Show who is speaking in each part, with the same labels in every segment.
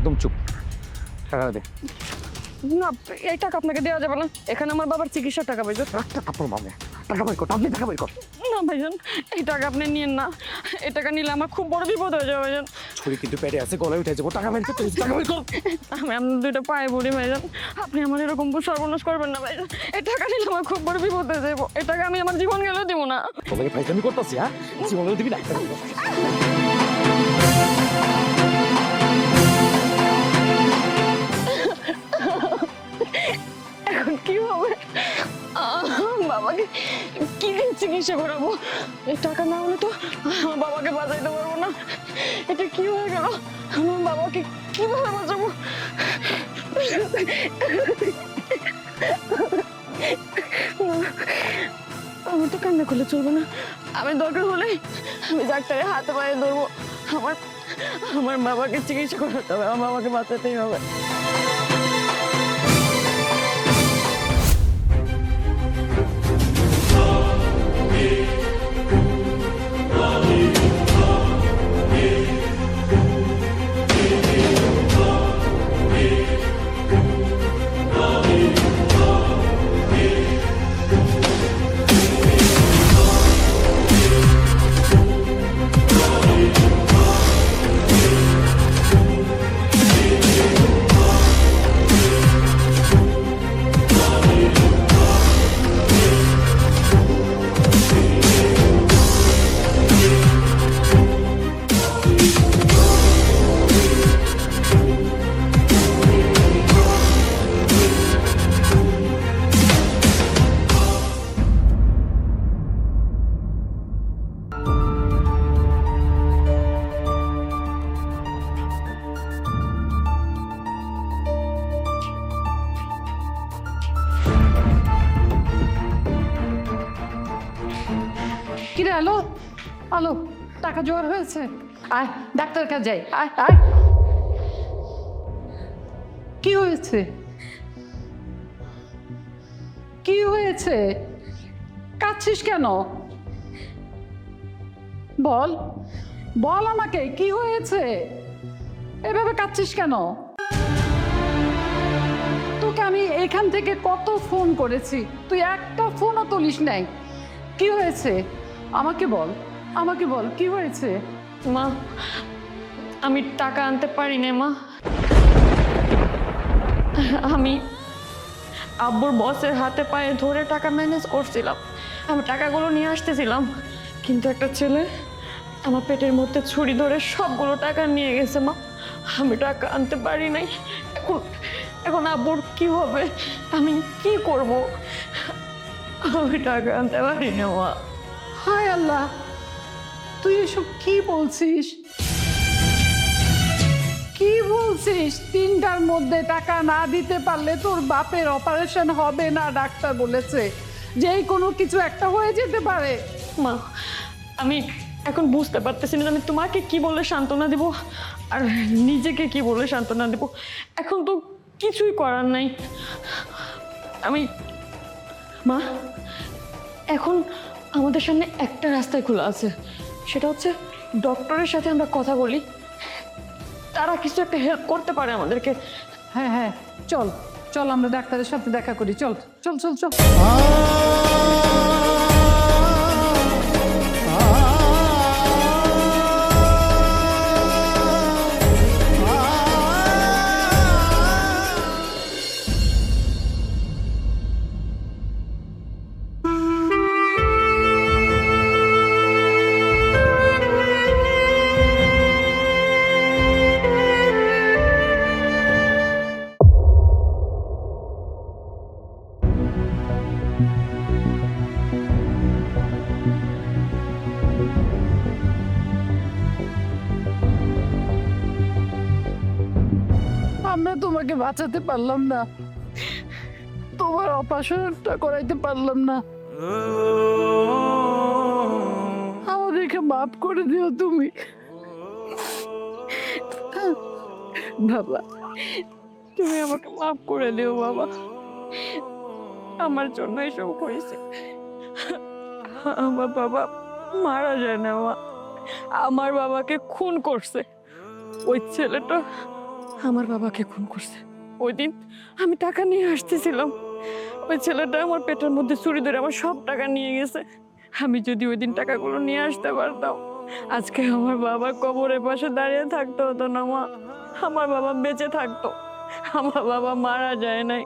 Speaker 1: একদম চুপ। টাকা দে।
Speaker 2: না, এই টাকা আপনাকে দেওয়া যাবে না। এখানে আমার বাবার চিকিৎসার টাকা ভাইজান।
Speaker 1: একটা কাপড় মামে, টাকা বের কর, আপনি টাকা বের কর।
Speaker 2: না ভাইজান, এই টাকা আপনি নিয়েন না। এই টাকা নিলে আমার খুব বড় বিপদ হয়ে যাবে ভাইজান।
Speaker 1: ছুরি কিন্তু পেটে আছে, গলায় উঠে যাবো। টাকা বের কর, টাকা বের কর।
Speaker 2: আমি আপনার দুইটা পায়ে পড়ি ভাইজান, আপনি আমার এরকম সর্বনাশ করবেন না ভাইজান। এই টাকা নিলে আমার খুব বড় বিপদ হয়ে যাবো। এই টাকা আমি আমার জীবন গেলেও দিব না।
Speaker 1: তোকে ফাইজলামি করতেছি, হ্যাঁ? জীবনেও দিবি না।
Speaker 2: এখন কি হবে? বাবাকে কি দিয়ে চিকিৎসা করাবো? এই টাকা না হলে তো আমার বাবাকে বাঁচাইতে পারবো না। এটা কি হয়ে গেল? আমার বাবাকে কিভাবে বাঁচাবো? আমার তো কান্না করলে চলবে না। আমি দরকার হলে আমি ডাক্তারের হাতে পায়ে ধরবো। আমার আমার বাবাকে চিকিৎসা করাতে হবে, আমার বাবাকে বাঁচাতেই হবে।
Speaker 3: কিরে আলো, আলো, টাকা জোগাড় হয়েছে? আয় ডাক্তার কাছে যাই, আয় আয়। কি হয়েছে? কি হয়েছে? কাঁদছিস কেন? বল, বল আমাকে কি হয়েছে? এভাবে কাঁদছিস কেন? তোকে আমি এখান থেকে কত ফোন করেছি, তুই একটা ফোনও তুলিস নাই। কি হয়েছে? আমাকে বল, আমাকে বল কি হয়েছে?
Speaker 2: মা, আমি টাকা আনতে পারি না মা। আমি আব্বুর বসের হাতে পায়ে ধরে টাকা ম্যানেজ করছিলাম। আমি টাকাগুলো নিয়ে আসতেছিলাম, কিন্তু একটা ছেলে আমার পেটের মধ্যে ছুরি ধরে সবগুলো টাকা নিয়ে গেছে মা। আমি টাকা আনতে পারি নাই। এখন এখন আব্বুর কি হবে? আমি কি করব? আমি টাকা আনতে পারি না মা।
Speaker 3: হায় আল্লাহ, তুই এসব কি বলছিস? কি বলছিস? 3টার মধ্যে টাকা না দিতে পারলে তোর বাপের অপারেশন হবে না, ডাক্তার বলেছে। যেই কোনো কিছু একটা হয়ে যেতে পারে।
Speaker 2: মা, আমি এখন বুঝতে পারতেছি না আমি তোমাকে কি বলে সান্ত্বনা দেব আর নিজেকে কি বলে সান্ত্বনা দেব। এখন তো কিছুই করার নাই। আমি মা, এখন আমাদের সামনে একটা রাস্তায় খোলা আছে, সেটা হচ্ছে ডক্টরের সাথে আমরা কথা বলি, তারা কিছু একটা হেল্প করতে পারে আমাদেরকে।
Speaker 3: হ্যাঁ হ্যাঁ, চল চল আমরা ডাক্তারের সাথে দেখা করি, চল চল চল চল। আমরা তোমাকে বাঁচাতে পারলাম না, তোমার অপারেশনটা করাইতে পারলাম না। আমাদেরকে মাফ করে দিও তুমি।
Speaker 2: বাবা, তুমি আমাকে মাফ করে দিও বাবা, আমার জন্য এসব হয়েছে। আমার বাবা মারা যায় না মা, আমার বাবাকে খুন করছে ওই ছেলেটা। আমার বাবাকে খুন করছে। ওই দিন আমি টাকা নিয়ে আসতেছিলাম, ওই ছেলেটা আমার পেটের মধ্যে ছুরি ধরে আমার সব টাকা নিয়ে গেছে। আমি যদি ওই দিন টাকাগুলো নিয়ে আসতে পারতাম, আজকে আমার বাবা কবরের পাশে দাঁড়িয়ে থাকতো হতো না মা। আমার বাবা বেঁচে থাকতো। আমার বাবা মারা যায় নাই,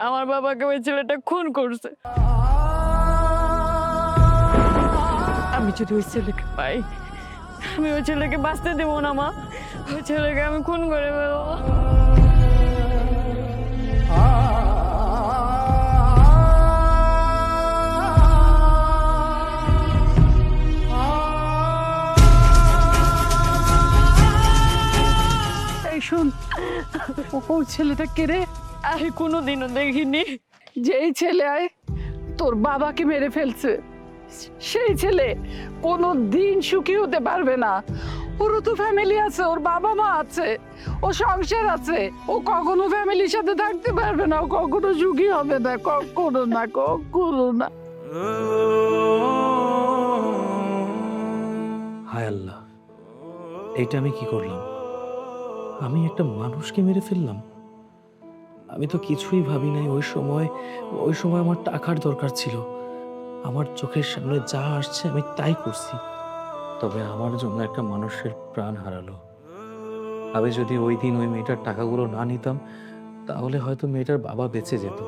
Speaker 2: আমার বাবাকে ওই ছেলেটা খুন করছে। আমি যদি ওই ছেলেকে পাই, আমি ওই ছেলেকে বাঁচতে দেবো না মা। ওই ছেলেকে আমি খুন করে ফেলবো।
Speaker 3: এই শোন, ওই ছেলেটা কে রে?
Speaker 2: আমি কোনোদিনও দেখিনি।
Speaker 3: যেই ছেলে তোর বাবাকে মেরে ফেলছে, সেই ছেলে কোনো দিন সুখী হতে পারবে না। ওরও তো ফ্যামিলি আছে, ওর বাবা মা আছে, ও সংসার আছে। ও কখনো ফ্যামিলির সাথে থাকতে পারবে না, ও কখনো সুখী হবে না, কখনো না, কখনো না।
Speaker 4: হায় আল্লাহ, এইটা আমি কি করলাম? আমি একটা মানুষকে মেরে ফেললাম। আমি তো কিছুই ভাবি নাই। ওই সময় আমার টাকার দরকার ছিল। আমার চোখের সামনে যা আসছে আমি তাই করছি। তবে আমার জন্য একটা মানুষের প্রাণ হারালো। আমি যদি ওই দিন ওই মেয়েটার টাকাগুলো না নিতাম, তাহলে হয়তো মেয়েটার বাবা বেঁচে যেত।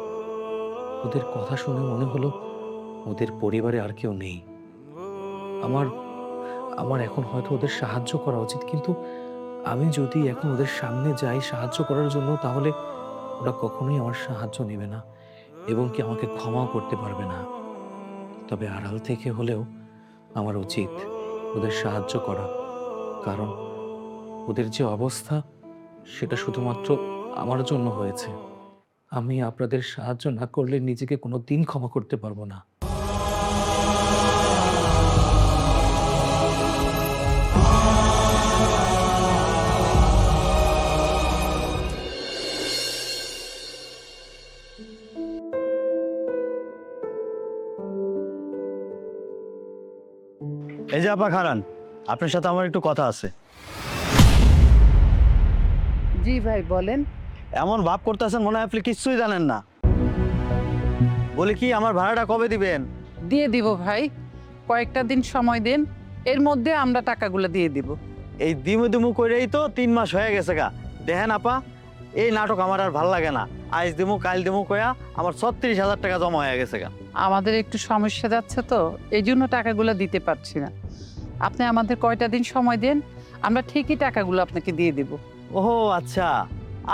Speaker 4: ওদের কথা শুনে মনে হলো ওদের পরিবারে আর কেউ নেই। আমার এখন হয়তো ওদের সাহায্য করা উচিত, কিন্তু আমি যদি এখন ওদের সামনে যাই সাহায্য করার জন্য, তাহলে ওরা কখনোই আমার সাহায্য নেবে না এবং কি আমাকে ক্ষমাও করতে পারবে না। তবে আড়াল থেকে হলেও আমার উচিত ওদের সাহায্য করা, কারণ ওদের যে অবস্থা সেটা শুধুমাত্র আমার জন্য হয়েছে। আমি আপনাদের সাহায্য না করলে নিজেকে কোনো দিন ক্ষমা করতে পারবো না।
Speaker 5: এই যে আপা খারান, আপনার সাথে আমার একটু কথা আছে।
Speaker 3: জি ভাই বলেন।
Speaker 5: এমন ভাব করতেছেন মনে হয় আপনি কিচ্ছুই জানেন না। বলি কি, আমার ভাড়াটা কবে দিবেন?
Speaker 3: দিয়ে দিব ভাই, কয়েকটা দিন সময় দেন, এর মধ্যে আমরা টাকাগুলো দিয়ে দিব।
Speaker 5: এই দিমু দিমু করেই তো 3 মাস হয়ে গেছে গা। দেখেন আপা, এই নাটক আমার আর ভাল লাগে না। আজ দিমু কাল দিমু কয়া আমার 36,000 টাকা জমা হয়ে গেছে গা।
Speaker 3: আমাদের একটু সমস্যা যাচ্ছে তো, এই জন্য টাকাগুলো দিতে পারছি না। আপনি আমাদের কয়টা দিন সময় দেন, আমরা ঠিকই টাকাগুলো আপনাকে দিয়ে দিব।
Speaker 5: ওহো আচ্ছা,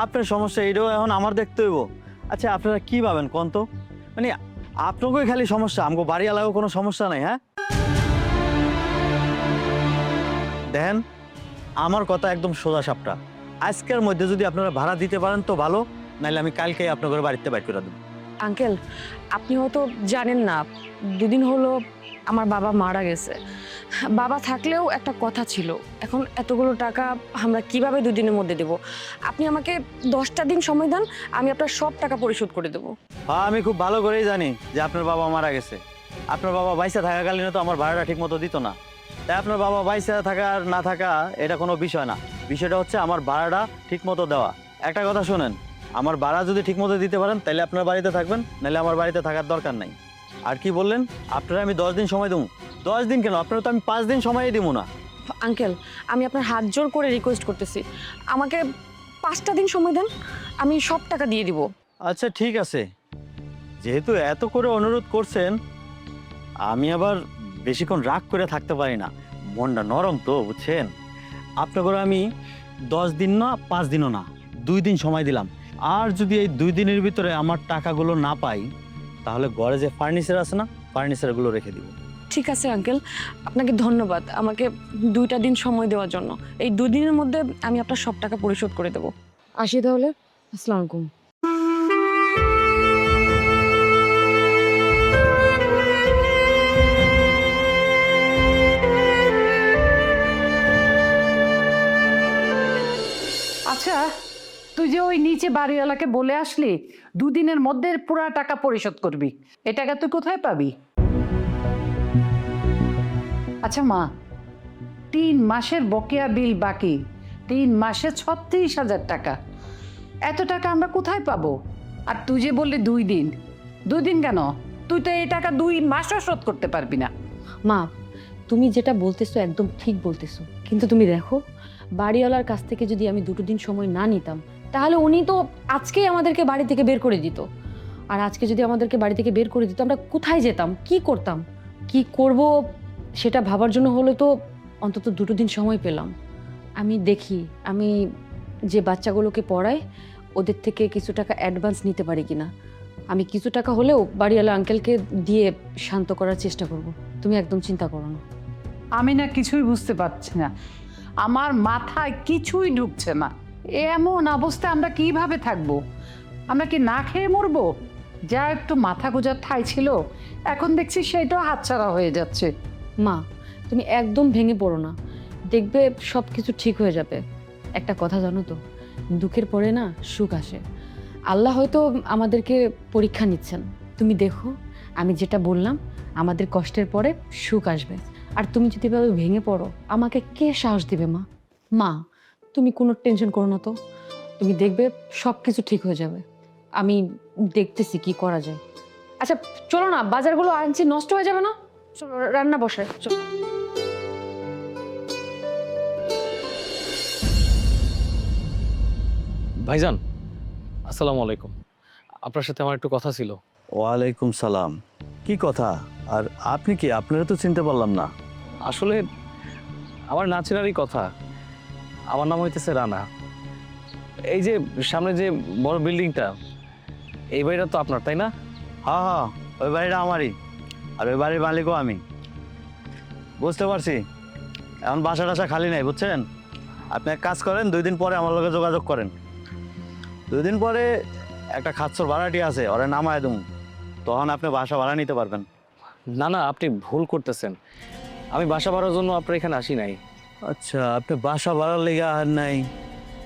Speaker 5: আপনার সমস্যা এটাও এখন আমার দেখতে হইব। আচ্ছা আপনারা কি ভাবেন কোন তো? মানে আপনাকেই খালি সমস্যা, আমাকে বাড়ি এলাকাও কোনো সমস্যা নাই? হ্যাঁ দেখেন, আমার কথা একদম সোজা সাপটা। আজকের মধ্যে যদি আপনারা ভাড়া দিতে পারেন তো ভালো, নাহলে আমি কালকেই আপনাদের বাড়িতে বাইর করে দেবো।
Speaker 2: আঙ্কেল, আপনি হয়তো জানেন না, দুদিন হলো আমার বাবা মারা গেছে। বাবা থাকলেও একটা কথা ছিল, এখন এতগুলো টাকা আমরা কিভাবে দুদিনের মধ্যে দেব? আপনি আমাকে 10টা দিন সময় দেন, আমি আপনার সব টাকা পরিশোধ করে দেবো।
Speaker 5: হ্যাঁ আমি খুব ভালো করেই জানি যে আপনার বাবা মারা গেছে। আপনার বাবা বাইসা থাকাকালীন তো আমার ভাড়াটা ঠিক মতো দিত না। তাই আপনার বাবা বাইসা থাকা আর না থাকা এটা কোনো বিষয় না। বিষয়টা হচ্ছে আমার ভাড়াটা ঠিক মতো দেওয়া। একটা কথা শোনেন, আমার ভাড়া যদি ঠিক মতো দিতে পারেন তাহলে আপনার বাড়িতে থাকবেন, নাহলে আমার বাড়িতে থাকার দরকার নাই। আর কি বললেন, আপনারা আমি 10 দিন সময় দেবো? 10 দিন কেন, আপনারা তো আমি 5 দিন সময়ই দিব না।
Speaker 2: আঙ্কেল, আমি আপনার হাত জোর করে রিকোয়েস্ট করতেছি, আমাকে 5টা দিন সময় দেন, আমি সব টাকা দিয়ে দিব।
Speaker 5: আচ্ছা ঠিক আছে, যেহেতু এত করে অনুরোধ করছেন, আমি আবার বেশিক্ষণ রাগ করে থাকতে পারি না। মনটা নরম তো, বুঝছেন। আপনাকে আমি 10 দিন না 5 দিনও না 2 দিন সময় দিলাম। আর যদি এই 2 দিনের ভিতরে আমার টাকাগুলো না পাই, তাহলে ঘরে যে ফার্নিচার আছে না, ফার্নিচারগুলো রেখে দিব।
Speaker 2: ঠিক আছে আঙ্কেল, আপনাকে ধন্যবাদ আমাকে 2টা দিন সময় দেওয়ার জন্য। এই 2 দিনের মধ্যে আমি আপনার সব টাকা পরিশোধ করে দেবো। আসি তাহলে, আসসালামু আলাইকুম।
Speaker 3: আচ্ছা, তুই যে ওই নিচে বাড়িওয়ালাকে বলে আসলি 2 দিনের মধ্যে পুরা টাকা পরিশোধ করবি, এ টাকা তুই কোথায় পাবি? আচ্ছা মা, 3 মাসের বকেয়া বিল বাকি, 3 মাসে 36,000 টাকা। এত টাকা আমরা কোথায় পাবো? আর তুই যে বললি 2 দিন, 2 দিন কেন? তুই তো এই টাকা 2 মাসও শোধ করতে পারবি না।
Speaker 2: মা, তুমি যেটা বলতেছো একদম ঠিক বলতেছো, কিন্তু তুমি দেখো বাড়িওয়ালার কাছ থেকে যদি আমি 2 দিন সময় না নিতাম, তাহলে উনি তো আজকেই আমাদেরকে বাড়ি থেকে বের করে দিত। আর আজকে যদি আমাদেরকে বাড়ি থেকে বের করে দিত, আমরা কোথায় যেতাম, কি করতাম, কি করব সেটা ভাবার জন্য হলে তো অন্তত 2 দিন সময় পেলাম। আমি দেখি আমি যে বাচ্চাগুলোকে পড়াই ওদের থেকে কিছু টাকা অ্যাডভান্স নিতে পারি কিনা। আমি কিছু টাকা হলেও বাড়িওয়ালা আঙ্কেলকে দিয়ে শান্ত করার চেষ্টা করব। তুমি একদম চিন্তা করো না।
Speaker 3: আমি না কিছুই বুঝতে পারছি না, আমার মাথায় কিছুই ঢুকছে না। এমন অবস্থায় আমরা কিভাবে থাকবো? আমরা কি না খেয়ে মরবো? যা একটু মাথা গোজার ঠাঁই ছিল, এখন দেখছি সেটাও হাতছাড়া হয়ে যাচ্ছে।
Speaker 2: মা, তুমি একদম ভেঙে পড়ো না, দেখবে সব কিছু ঠিক হয়ে যাবে। একটা কথা জানো তো, দুঃখের পরে না সুখ আসে। আল্লাহ হয়তো আমাদেরকে পরীক্ষা নিচ্ছেন। তুমি দেখো, আমি যেটা বললাম, আমাদের কষ্টের পরে সুখ আসবে। আর তুমি যদি এভাবে ভেঙে পড়ো, আমাকে কে সাহস দিবে? মা, মা, তুমি কোনো টেনশন করো না তো, তুমি দেখবে সব কিছু ঠিক হয়ে যাবে। আমি দেখতেছি কি করা যায়। আচ্ছা চলো না, বাজারগুলো আনছি, নষ্ট হয়ে যাবে না? চলো রান্না বসায়, চলো।
Speaker 4: ভাইজান, আসসালামু আলাইকুম। আপনার সাথে আমার একটু কথা ছিল।
Speaker 5: ওয়ালাইকুম সালাম। কি কথা? আর আপনি কি? আপনারা তো চিনতে পারলাম না।
Speaker 4: আসলে আমার না চেনারই কথা। আমার নাম হইতেছে রানা। এই যে সামনে যে বড় বিল্ডিংটা, এই বাড়িটা তো আপনার, তাই না?
Speaker 5: হ্যাঁ হ্যাঁ, ওই বাড়িটা আমারই, আর ওই বাড়ির মালিকও আমি। বুঝতে পারছি। এখন বাসা টাসা খালি নাই, বুঝছেন? আপনি এক কাজ করেন, 2 দিন পরে আমার লগে যোগাযোগ করেন। 2 দিন পরে একটা খাচ্ছর ভাড়াটি আছে, ওরে নামায় দেবো, তখন আপনি বাসা ভাড়া নিতে পারবেন।
Speaker 4: না না, আপনি ভুল করতেছেন। আমি বাসা ভাড়ার জন্য আপনার এখানে আসি নাই।
Speaker 5: আচ্ছা, আপনি বাসা ভাড়ার লেগে আর নাই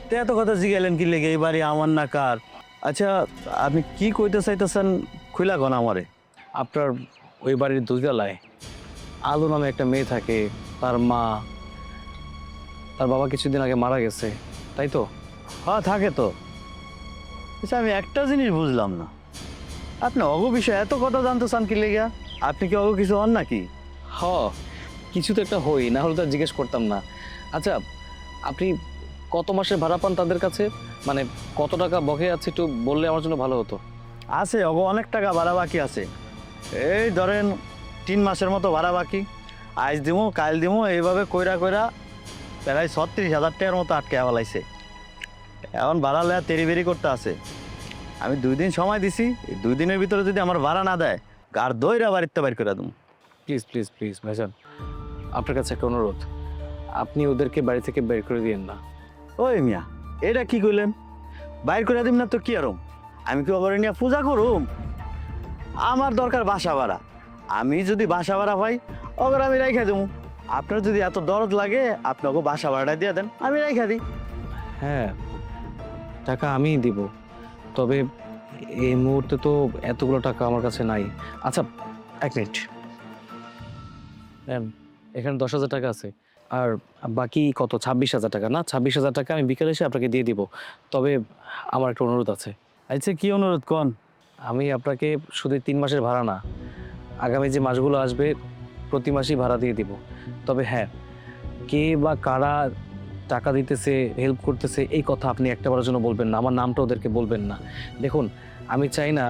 Speaker 5: তো এত কথা জিগাইলেন কি লেগে? এই বাড়ি আমার না কার? আচ্ছা, আপনি কি কইতে চাইতেছেন খুইলা গন আমারে।
Speaker 4: আপনার ওই বাড়ির দুতলায় আলো নামে একটা মেয়ে থাকে, তার মা, তার বাবা কিছুদিন আগে মারা গেছে, তাই তো?
Speaker 5: হ্যাঁ থাকে তো। আচ্ছা, আমি একটা জিনিস বুঝলাম না, আপনি অগ বিষয়ে এত কথা জানতে চান কি লেগে? আপনি কি অগ কিছু হন নাকি?
Speaker 4: হ, কিছু তো একটা হই, না হলে তো আর জিজ্ঞেস করতাম না। আচ্ছা, আপনি কত মাসের ভাড়া পান তাদের কাছে? মানে কত টাকা বকে আছে একটু বললে আমার জন্য ভালো হতো।
Speaker 5: আছে, অগ অনেক টাকা ভাড়া বাকি আছে। এই ধরেন 3 মাসের মতো ভাড়া বাকি। আজ দিমো, কাল দিমো, এইভাবে কইরা কইরা প্রায় 36,000 টাকার মতো আটকে ফেলাইছে। এখন ভাড়া লয়া তেরি করতে আছে। আমি 2 দিন সময় দিছি, এই 2 দিনের ভিতরে যদি আমার ভাড়া না দেয়, গার দইরা বাড়িতে বাইর করে দেবো।
Speaker 4: প্লিজ প্লিজ প্লিজ ভাইজান, আপনার কাছে একটা অনুরোধ, আপনি ওদেরকে বাড়ি থেকে বের করে দিয়েন না।
Speaker 5: ওই মিয়া, এটা কি কইলেন? বাইর করে দিম না তো কি আরম? আমি কি ওগরে নিয়ে পূজা করুম? আমার দরকার বাসা ভাড়া। আমি যদি বাসা ভাড়া পাই, ওগরে আমি রাইখা দেবো। আপনার যদি এত দরদ লাগে, আপনি ওকে বাসা ভাড়াটা দিয়ে দেন, আমি রাইখা দিই।
Speaker 4: হ্যাঁ, টাকা আমিই দিব, তবে এই মুহূর্তে তো এতগুলো টাকা আমার কাছে নাই। আচ্ছা, 1 মিনিট, নেন, এখানে 10,000 টাকা আছে, আর বাকি কত? 26,000 টাকা না? 26,000 টাকা আমি বিকেলে এসে আপনাকে দিয়ে দিব। তবে আমার একটা অনুরোধ আছে।
Speaker 5: আচ্ছা, কি অনুরোধ কোন?
Speaker 4: আমি আপনাকে শুধু 3 মাসের ভাড়া না, আগামী যে মাসগুলো আসবে প্রতি মাসেই ভাড়া দিয়ে দিব। তবে হ্যাঁ, কে বা কারা টাকা দিতেছে, হেল্প করতেছে, এই কথা আপনি একটাবারের জন্য বলবেন না। আমার নামটা ওদেরকে বলবেন না। দেখুন, আমি চাই না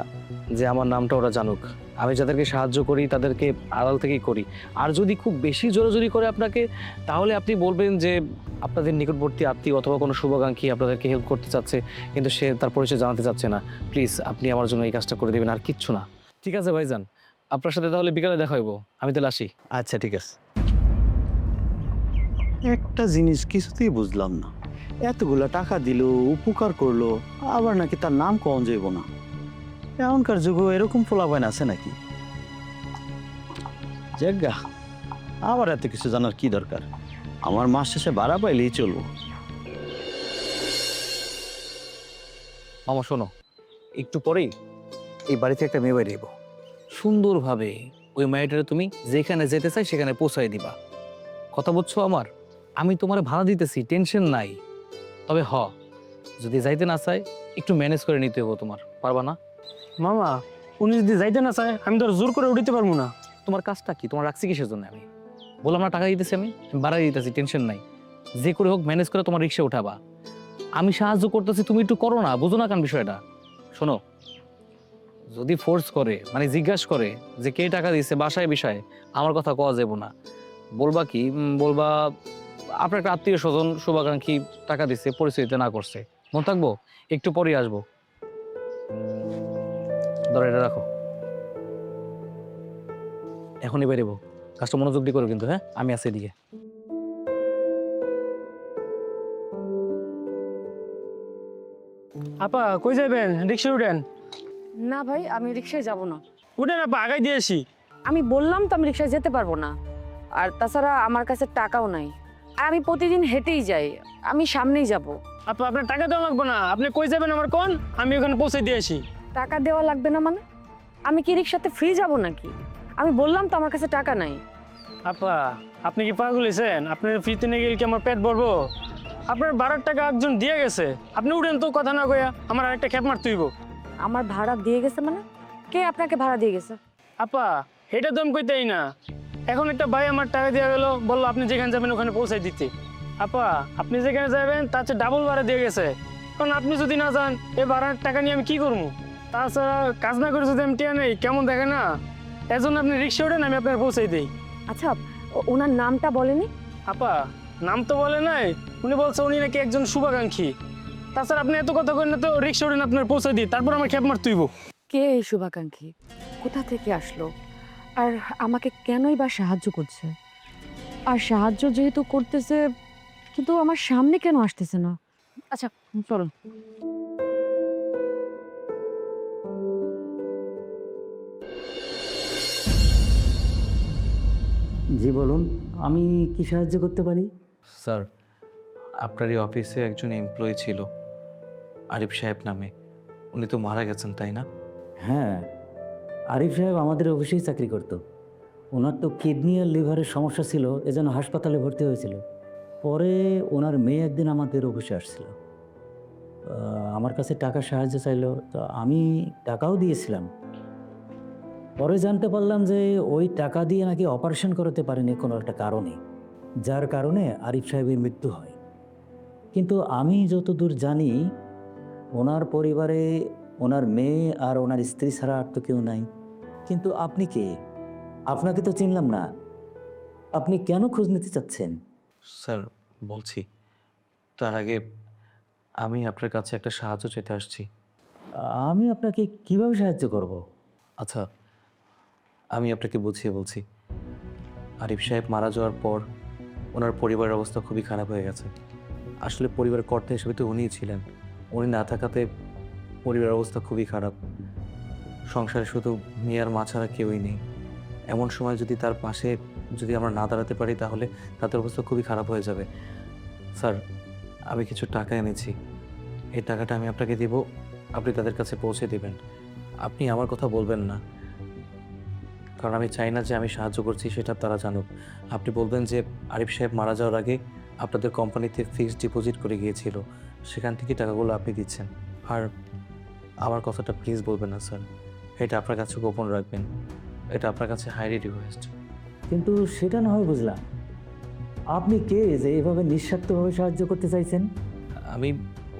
Speaker 4: যে আমার নামটা ওরা জানুক। আমি যাদেরকে সাহায্য করি তাদেরকে আড়াল থেকেই করি। আর যদি খুব বেশি জোরাজোরি করে আপনাকে, তাহলে আপনি বলবেন যে আপনাদের নিকটবর্তী আত্মীয় অথবা কোনো শুভাকাঙ্ক্ষী আপনাদেরকে হেল্প করতে চাচ্ছে, কিন্তু সে তার পরিচয় জানাতে চাচ্ছে না। প্লিজ আপনি আমার জন্য এই কাজটা করে দেবেন, আর কিচ্ছু না। ঠিক আছে ভাইজান, আপনার সাথে তাহলে বিকালে দেখা হইব। আমি তাহলে আসি।
Speaker 5: আচ্ছা ঠিক আছে। একটা জিনিস কিছুতেই বুঝলাম না, এতগুলা টাকা দিল, উপকার করলো, আবার নাকি তার নাম কম যাইব না। এখনকার যুগে এরকম পোলাপাইন আছে নাকি? জায়গা, আবার এত কিছু জানার কি দরকার? আমার মাস শেষে ভাড়া পাইলেই চলবো।
Speaker 4: মামা শোনো, একটু পরেই এই বাড়িতে একটা মেয়ে বাড়ি দেবো। সুন্দরভাবে ওই মেয়েটারে তুমি যেখানে যেতে চাই সেখানে পৌঁছাই দিবা। কথা বুঝছো আমার? আমি তোমার ভাড়া দিতেছি, টেনশন নাই। তবে যদি যাইতে না চাই একটু ম্যানেজ করে নিতে হবো তোমার, পারবা না?
Speaker 6: মামা উনি যদি যাইতে না চায় আমি তো আর জোর করে উঠিতে পারবো না।
Speaker 4: তোমার কাজটা কি? তোমার রাখছি কিসের জন্য? আমি বললাম না টাকা দিতেছি, আমি বাড়াই দিতেছি, টেনশন নাই। যে করে হোক ম্যানেজ করে তোমার রিক্সা উঠাবা। আমি সাহায্য করতেছি, তুমি একটু করো না, বুঝো না কেন বিষয়টা? শোনো, যদি ফোর্স করে মানে জিজ্ঞাসা করে যে কে টাকা দিচ্ছে বাসায় বিষয়ে, আমার কথা কওয়া যাবো না। বলবা কি বলবা আপনার একটা আত্মীয় স্বজন শুভাকাঙ্ক্ষী টাকা দিচ্ছে, পরিচয়তে না করছে, মন থাকবো? একটু পরেই আসবো, ধরো এটা রাখো, এখনই বেরোবো। কাজটা মনোযোগ দিয়ে করো কিন্তু, হ্যাঁ? আমি আছি এদিকে।
Speaker 6: আপা কই যাবেন? রিক্সা উঠেন।
Speaker 7: না ভাই, আমি রিক্সায় যাব না।
Speaker 6: উঠেন আপা, আগাই দিয়ে আসি।
Speaker 7: আমি বললাম তো আমি রিক্সায় যেতে পারবো না। আর তাছাড়া আমার কাছে টাকাও নাই। আর আমি প্রতিদিন হেঁটেই যাই, আমি সামনেই যাব।
Speaker 6: আপা আপনার টাকা দেওয়া লাগবে না, আপনি কই যাবেন আমার কোন, আমি ওখানে পৌঁছে দিয়ে আসি।
Speaker 7: টাকা দেওয়া লাগবে না মানে? আমি কি রিক্সাতে ফ্রি যাব নাকি? আমি বললাম তো আমার কাছে টাকা নাই।
Speaker 6: আপা আপনি কি পাগল হয়েছেন? আপনার ফ্রিতে নিয়ে গেলে কি আমার পেট ভরবো? আপনার ভাড়ার টাকা একজন দিয়ে গেছে, আপনি উঠেন তো, কথা না কইয়া আমার আরেকটা খেপ মারতে হইব।
Speaker 7: আমার ভাড়া দিয়ে গেছে মানে? কে আপনাকে ভাড়া দিয়ে গেছে?
Speaker 6: আপা এটা তো আমি কইতেই না। এখন একটা ভাই আমার টাকা দিয়ে গেল, বললো আপনি যেখানে যাবেন ওখানে পৌঁছাই দিতে। আপা আপনি যেখানে যাবেন তার চেয়ে ডাবল ভাড়া দিয়ে গেছে। কারণ আপনি যদি না যান এই ভাড়ার টাকা নিয়ে আমি কি করবো? তাছাড়া কাজ না করে যদি আমি টিয়া নেই কেমন দেখে না, এজন্য আপনি রিক্সা ওঠেন, আমি আপনার পৌঁছাই দিই।
Speaker 7: আচ্ছা, ওনার নামটা বলেনি?
Speaker 6: আপা নাম তো বলে নাই, উনি বলছে উনি নাকি একজন শুভাকাঙ্ক্ষী। তাছাড়া আপনি এত কথা করেন না তো, রিক্সা ওঠেন আপনার পৌঁছে দিই, তারপর আমার খেপ মারতে হইব।
Speaker 7: কে এই শুভাকাঙ্ক্ষী? কোথা থেকে আসলো? আর আমাকে কেনই বা সাহায্য করছে? আর সাহায্য যেহেতু করতেছে, কিন্তু আমার সামনে কেন আসতেছে না? আচ্ছা চলো।
Speaker 8: জি বলুন, আমি কি সাহায্য করতে পারি?
Speaker 4: স্যার, আপনার এই অফিসে একজন এমপ্লয়ি ছিল আরিফ সাহেব নামে, উনি তো মারা গেছেন তাই না?
Speaker 8: হ্যাঁ, আরিফ সাহেব আমাদের অফিসেই চাকরি করত। ওনার তো কিডনি আর লিভারের সমস্যা ছিল, এজন্য হাসপাতালে ভর্তি হয়েছিল। পরে ওনার মেয়ে একদিন আমাদের অফিসে আসছিল, আমার কাছে টাকা সাহায্য চাইলো, তো আমি টাকাও দিয়েছিলাম। পরে জানতে পারলাম যে ওই টাকা দিয়ে নাকি অপারেশন করাতে পারেনি কোনো একটা কারণে, যার কারণে আরিফ সাহেবের মৃত্যু হয়। কিন্তু আমি যতদূর জানি ওনার পরিবারে ওনার মেয়ে আর ওনার স্ত্রী ছাড়া আর তো কেউ নাই। কিন্তু আপনি কে? আপনাকে তো চিনলাম না। আপনি কেন খোঁজ নিতে চাচ্ছেন?
Speaker 4: স্যার বলছি, তার আগে আমি আপনার কাছে একটা সাহায্য চাইতে আসছি।
Speaker 8: আমি আপনাকে কিভাবে সাহায্য করব?
Speaker 4: আচ্ছা, আমি আপনাকে বুঝিয়ে বলছি। আরিফ সাহেব মারা যাওয়ার পর ওনার পরিবারের অবস্থা খুবই খারাপ হয়ে গেছে। আসলে পরিবারের কর্তা হিসেবে তো উনিই ছিলেন, উনি না থাকাতে পরিবারের অবস্থা খুবই খারাপ। সংসারে শুধু মেয়ে আর মা ছাড়া কেউই নেই। এমন সময় যদি তার পাশে যদি আমরা না দাঁড়াতে পারি তাহলে তাদের অবস্থা খুবই খারাপ হয়ে যাবে। স্যার, আমি কিছু টাকা এনেছি, এই টাকাটা আমি আপনাকে দিব, আপনি তাদের কাছে পৌঁছে দিবেন। আপনি আমার কথা বলবেন না, কারণ আমি চাই না যে আমি সাহায্য করছি সেটা তারা জানুক। আপনি বলবেন যে আরিফ সাহেব মারা যাওয়ার আগে আপনাদের কোম্পানিতে ফিক্সড ডিপোজিট করে গিয়েছিল, সেখান থেকে টাকাগুলো আপনি দিচ্ছেন। আর আমার কথাটা প্লিজ বলবেন না স্যার, এটা আপনার কাছে গোপন রাখবেন, এটা আপনার কাছে হাইলি রিকোয়েস্ট।
Speaker 8: কিন্তু সেটা না হয় বুঝলাম, আপনি কে যে এভাবে নিঃস্বার্থভাবে সাহায্য করতে চাইছেন?
Speaker 4: আমি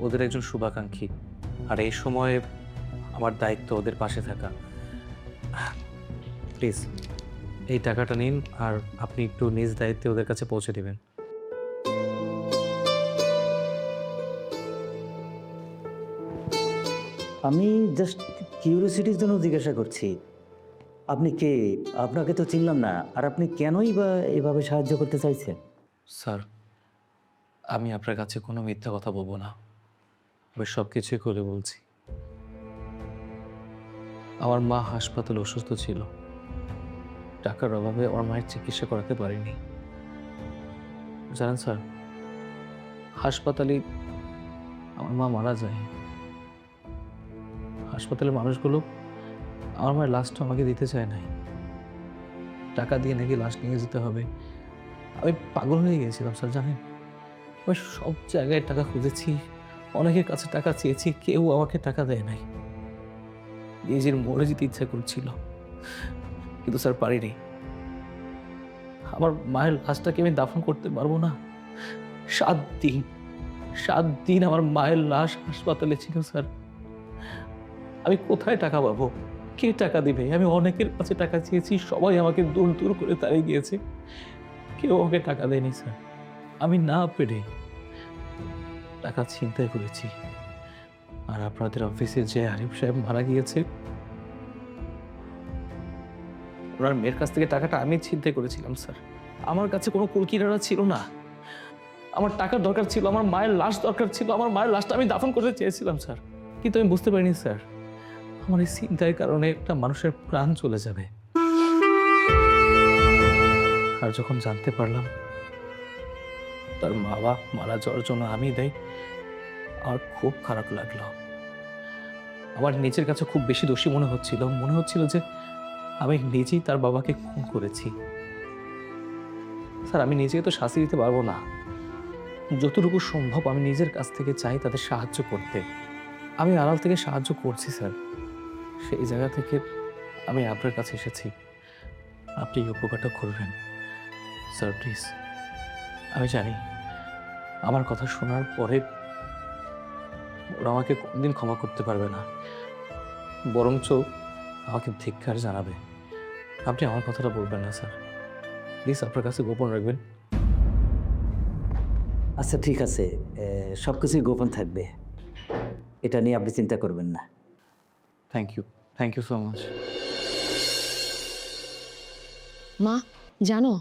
Speaker 4: ওদের একজন শুভাকাঙ্ক্ষী, আর এই সময়ে আমার দায়িত্ব ওদের পাশে থাকা। প্লিজ এই টাকাটা নিন, আর আপনি একটু নিজ দায়িত্বে ওদের কাছে পৌঁছে দেবেন।
Speaker 8: আমি জাস্ট কিউরিওসিটির জন্য জিজ্ঞাসা করছি, আপনি কে? আপনাকে তো চিনলাম না, আর আপনি কেনই বা এভাবে সাহায্য করতে চাইছেন?
Speaker 4: স্যার, আমি আপনার কাছে কোনো মিথ্যা কথা বলবো না, আমি সব কিছুই খুলে বলছি। আমার মা হাসপাতালে অসুস্থ ছিল, টাকার অভাবে আমার মায়ের চিকিৎসা করাতে পারিনি। জানেন স্যার, হাসপাতালে আমার মা মারা যায়। হাসপাতালের মানুষগুলো আমার মায়ের লাশটা আমাকে দিতে চায় নাই, টাকা দিয়ে নাকি লাশ নিয়ে যেতে হবে। আমি পাগল হয়ে গিয়েছিলাম স্যার, জানেন। আমি সব জায়গায় টাকা খুঁজেছি, অনেকের কাছে টাকা চেয়েছি, কেউ আমাকে টাকা দেয় নাই। নিজের মরে যেতে ইচ্ছা করছিল, কিন্তু স্যার পারিনি। আমার মায়ের লাশটাকে আমি দাফন করতে পারবো না। 7 দিন আমার মায়ের লাশ হাসপাতালে ছিল স্যার। আমি কোথায় টাকা পাবো? কে টাকা দিবে? আমি অনেকের কাছে টাকা চেয়েছি, সবাই আমাকে দূর দূর করে তাড়িয়ে গিয়েছে, কেউ আমাকে টাকা দেয়নি স্যার। আমি না পেরে টাকা ছিনতাই করেছি। আর আপনাদের অফিসে যে আরিফ সাহেব মারা গিয়েছে, ওনার মেয়ের কাছ থেকে টাকাটা আমি ছিনতাই করেছিলাম স্যার। আমার কাছে কোনো কুলকিনারা ছিল না। আমার টাকার দরকার ছিল, আমার মায়ের লাশ দরকার ছিল, আমার মায়ের লাশটা আমি দাফন করতে চেয়েছিলাম স্যার। কিন্তু আমি বুঝতে পারিনি স্যার, আমার এই চিন্তার কারণে একটা মানুষের প্রাণ চলে যাবে। আর যখন জানতে পারলাম তার বাবা মারা যাওয়ার জন্য আমি দেয়, আমার খুব খারাপ লাগলো। আমার নিজের কাছে খুব বেশি দোষী মনে হচ্ছিল যে আমি নিজেই তার বাবাকে খুন করেছি। স্যার, আমি নিজেকে তো শাস্তি দিতে পারবো না। যতটুকু সম্ভব আমি নিজের কাছ থেকে চাই তাদের সাহায্য করতে। আমি আড়াল থেকে সাহায্য করছি স্যার। সেই জায়গা থেকে আমি আপনার কাছে এসেছি, আপনি এই উপকারটা করবেন স্যার, প্লিজ। আমি জানি আমার কথা শোনার পরে ওরা আমাকে কোনদিন ক্ষমা করতে পারবে না, বরঞ্চ আমাকে ধিক্কার জানাবে। আপনি আমার কথাটা বলবেন না স্যার, প্লিজ আপনার কাছে গোপন রাখবেন।
Speaker 8: আচ্ছা ঠিক আছে, সব কিছুই গোপন থাকবে, এটা নিয়ে আপনি চিন্তা করবেন না।
Speaker 4: Thank you so much.
Speaker 7: মা জানো,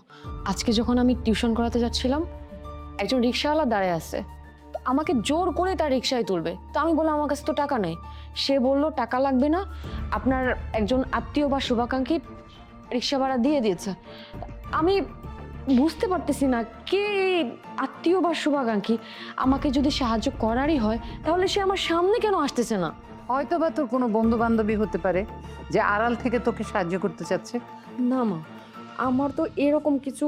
Speaker 7: আজকে যখন আমি টিউশন করাতে যাচ্ছিলাম, একজন রিক্সাওয়ালা দাঁড়ায় আছে। তো আমাকে জোর করে তার রিক্সায় তুলবে। তো আমি বললাম আমার কাছে তো টাকা নেই। সে বলল টাকা লাগবে না, আপনার একজন আত্মীয় বা শুভাকাঙ্ক্ষী রিক্সা ভাড়া দিয়ে দিয়েছে। আমি বুঝতে পারতেছি না কে এই আত্মীয় বা শুভাকাঙ্ক্ষী। আমাকে যদি সাহায্য করারই হয় তাহলে সে আমার সামনে কেন আসতেছে না?
Speaker 3: হয়তো বা তোর কোনো বন্ধু বান্ধবী হতে পারে যে আড়াল থেকে তোকে সাহায্য করতে চাচ্ছে।
Speaker 7: না মা, আমার তো এরকম কিছু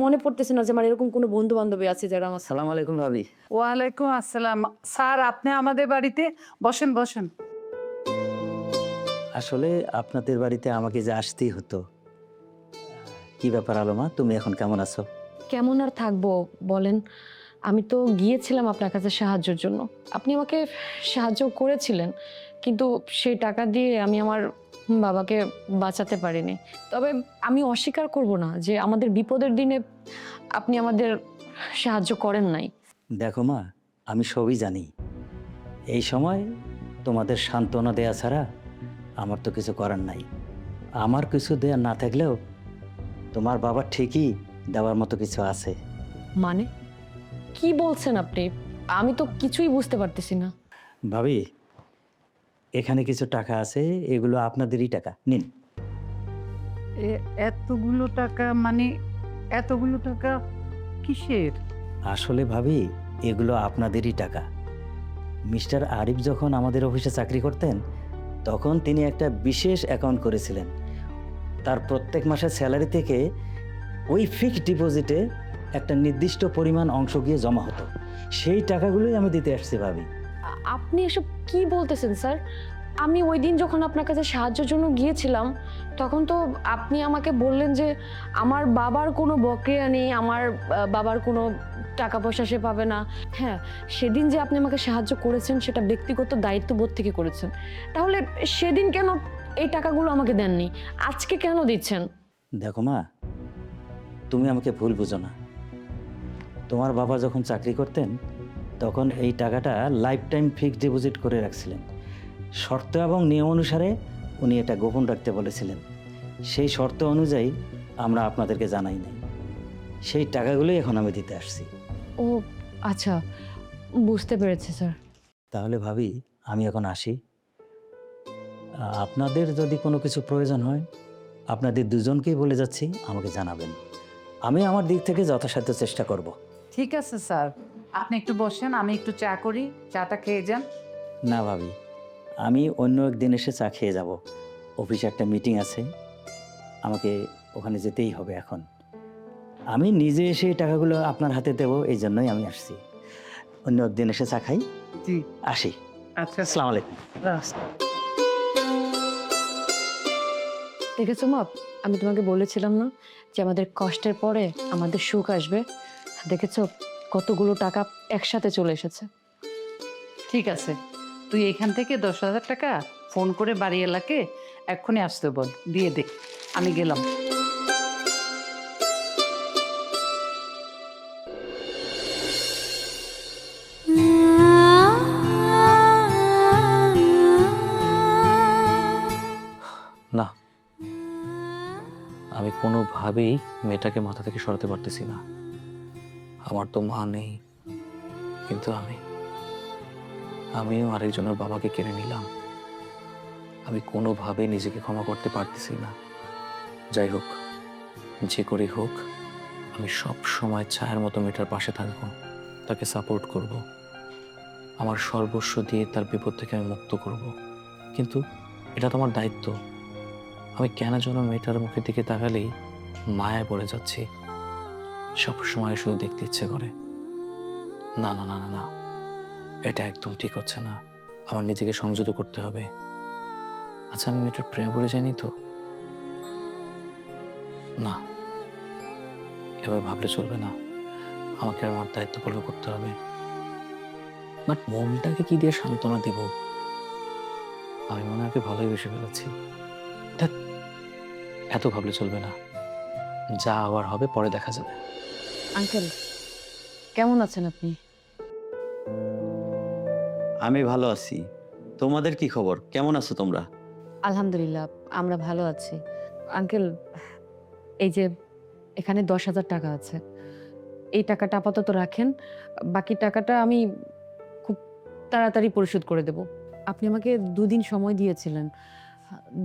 Speaker 7: মনে পড়তেছে না যে আমার এরকম কোনো বন্ধু বান্ধবী আছে যারা আমার।
Speaker 8: সালাম আলাইকুম ভাবি।
Speaker 3: ওয়ালাইকুম আসসালাম। স্যার, আপনি আমাদের বাড়িতে বসেন বসেন।
Speaker 8: আসলে আপনাদের বাড়িতে আমাকে যে আসতেই হতো। কি ব্যাপার আলমা, তুমি এখন কেমন আছো?
Speaker 7: কেমন আর থাকবো বলেন, আমি তো গিয়েছিলাম আপনার কাছে সাহায্যের জন্য। আপনি আমাকে সাহায্য করেছিলেন, কিন্তু সেই টাকা দিয়ে আমি আমার বাবাকে বাঁচাতে পারিনি। তবে আমি অস্বীকার করব না যে আমাদের বিপদের দিনে আপনি আমাদের সাহায্য করেন নাই।
Speaker 8: দেখো মা, আমি সবই জানি। এই সময় তোমাদের সান্ত্বনা দেয়া ছাড়া আমার তো কিছু করার নাই। আমার কিছু দেয়া না থাকলেও তোমার বাবা ঠিকই দেওয়ার মতো কিছু আছে।
Speaker 7: মানে কি বলছেন আপনি? আমি তো কিছুই বুঝতে পারতেছি না।
Speaker 8: ভাবি, এখানে কিছু টাকা আছে, এগুলো আপনাদেরই টাকা, নিন।
Speaker 3: এতগুলো টাকা মানে এতগুলো টাকা কিসের?
Speaker 8: আসলে ভাবি, এগুলো আপনাদেরই টাকা। মিস্টার আরিফ যখন আমাদের অফিসে চাকরি করতেন, তখন তিনি একটা বিশেষ অ্যাকাউন্ট করেছিলেন। তার প্রত্যেক মাসের স্যালারি থেকে ওই ফিক্সড ডিপোজিটে একটা নির্দিষ্ট পরিমাণ অংশ গিয়ে জমা হতো। সেই টাকাগুলোই আমি দিতে আসছি ভাবি।
Speaker 7: আপনি এসব কি বলতেছেন স্যার? আমি ওই দিন যখন আপনার কাছে সাহায্যের জন্য গিয়েছিলাম, তখন তো আপনি আমাকে বললেন যে আমার বাবার কোনো বকেয়া নেই, আমার বাবার কোনো টাকা পয়সা সে পাবে না। হ্যাঁ, সেদিন যে আপনি আমাকে সাহায্য করেছেন সেটা ব্যক্তিগত দায়িত্ববোধ থেকে করেছেন। তাহলে সেদিন কেন এই টাকাগুলো আমাকে দেননি? আজকে কেন দিচ্ছেন?
Speaker 8: দেখো মা, তুমি আমাকে ভুল বুঝো না। তোমার বাবা যখন চাকরি করতেন, তখন এই টাকাটা লাইফ টাইম ফিক্সড ডিপোজিট করে রাখছিলেন। শর্ত এবং নিয়ম অনুসারে উনি এটা গোপন রাখতে বলেছিলেন। সেই শর্ত অনুযায়ী আমরা আপনাদেরকে জানাই নাই। সেই টাকাগুলোই এখন আমি দিতে আসছি।
Speaker 7: ও আচ্ছা, বুঝতে পেরেছি স্যার।
Speaker 8: তাহলে ভাবি, আমি এখন আসি। আপনাদের যদি কোনো কিছু প্রয়োজন হয়, আপনাদের দুজনকেই বলে যাচ্ছি, আমাকে জানাবেন। আমি আমার দিক থেকে যথাসাধ্য চেষ্টা করব।
Speaker 3: ঠিক আছে স্যার, আপনি একটু বসেন, আমি একটু চা করি, চাটা খেয়ে যান।
Speaker 8: না ভাবি, আমি অন্য একদিন এসে চা খেয়ে যাব। অফিসে একটা মিটিং আছে, আমাকে ওখানে যেতেই হবে এখন। আমি নিজে এসে এই টাকাগুলো আপনার হাতে দেবো, এই জন্যই আমি আসছি।
Speaker 5: অন্য একদিন এসে চা খাই।
Speaker 3: জি
Speaker 5: আসি।
Speaker 3: আচ্ছা
Speaker 5: আসসালামু আলাইকুম।
Speaker 7: দেখেছো মা, আমি তোমাকে বলেছিলাম না যে আমাদের কষ্টের পরে আমাদের সুখ আসবে। দেখেছো কতগুলো টাকা একসাথে চলে এসেছে।
Speaker 3: ঠিক আছে, তুই এখান থেকে 10,000 টাকা ফোন করে বাড়িওয়ালাকে এক্ষুনি আসতে বল, দিয়ে দে। আমি গেলাম।
Speaker 4: না, আমি কোনোভাবেই মেয়েটাকে মাথা থেকে সরাতে পারতেছি না। আমার তো মা নেই, কিন্তু আমিও আরেকজনের বাবাকে কেড়ে নিলাম। আমি কোনোভাবে নিজেকে ক্ষমা করতে পারতেছি না। যাই হোক, যে করে হোক, আমি সব সময় ছায়ার মতো মেয়েটার পাশে থাকবো, তাকে সাপোর্ট করব, আমার সর্বস্ব দিয়ে তার বিপদ থেকে আমি মুক্ত করব। কিন্তু এটা তো আমার দায়িত্ব। আমি কেন যেন মেয়েটার মুখের দিকে তাকালেই মায়ায় পড়ে যাচ্ছি, সব সময় শুধু দেখতে ইচ্ছে করে। না না না না না, এটা একদম ঠিক হচ্ছে না। আমার নিজেকে সংযত করতে হবে। আচ্ছা, আমি মেয়েটার প্রেমে পড়ে যাইনি তো? না, এভাবে ভাবলে চলবে না। আমাকে আমার দায়িত্ব পালন করতে হবে। বাট মনটাকে কি দিয়ে সান্ত্বনা দেব? আমি মনে হয় ভালোই বেশি ফেলেছি। এত ভাবলে চলবে না। যা আবার হবে পরে দেখা যাবে।
Speaker 7: আঙ্কেল, কেমন আছেন আপনি?
Speaker 5: আমি ভালো আছি। তোমাদের কি খবর? কেমন আছো তোমরা?
Speaker 7: আলহামদুলিল্লাহ, আমরা ভালো আছি। আঙ্কেল, এই যে এখানে 10,000 টাকা আছে, এই টাকাটা আপাতত রাখেন। বাকি টাকাটা আমি খুব তাড়াতাড়ি পরিশোধ করে দেব। আপনি আমাকে 2 দিন সময় দিয়েছিলেন,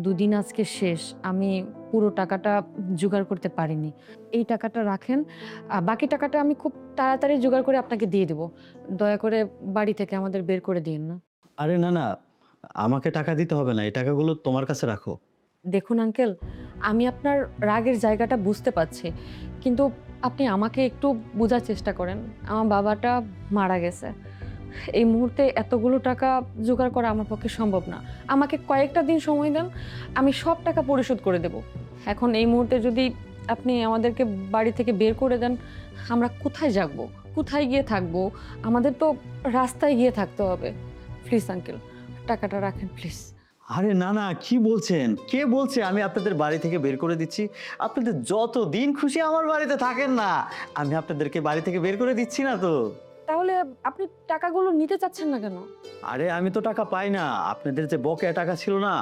Speaker 7: 2 দিন আজকে শেষ। আমি পুরো টাকাটা জোগাড় করতে পারিনি। এই টাকাটা রাখেন, বাকি টাকাটা আমি খুব তাড়াতাড়ি জোগাড় করে আপনাকে দিয়ে দেব। দয়া করে বাড়ি থেকে আমাদের বের করে দিন না।
Speaker 5: আরে না না, আমাকে টাকা দিতে হবে না, এই টাকাগুলো তোমার কাছে রাখো।
Speaker 7: দেখুন আঙ্কেল, আমি আপনার রাগের জায়গাটা বুঝতে পারছি, কিন্তু আপনি আমাকে একটু বোঝার চেষ্টা করেন। আমার বাবাটা মারা গেছে। এই মুহূর্তে এতগুলো টাকা জোগাড় করা আমার পক্ষে সম্ভব না। আমাকে কয়েকটা দিন সময় দেন, আমি সব টাকা পরিশোধ করে দেব। এখন এই মুহূর্তে যদি আপনি আমাদেরকে বাড়ি থেকে বের করে দেন, আমরা কোথায় যাব, কোথায় গিয়ে থাকবো? আমাদের তো রাস্তায় গিয়ে থাকতে হবে। প্লিজ আঙ্কেল, টাকাটা রাখেন প্লিজ।
Speaker 5: আরে না না, কি বলছেন? কে বলছে আমি আপনাদের বাড়ি থেকে বের করে দিচ্ছি? আপনাদের যত দিন খুশি আমার বাড়িতে থাকেন না, আমি আপনাদেরকে বাড়ি থেকে বের করে দিচ্ছি না তো।
Speaker 7: তাহলে আপনি টাকাগুলো নিতে চাচ্ছেন না কেন?
Speaker 5: আরে আমি তো টাকা পাই না। আপনাদের যে বকেয়া টাকা ছিল না,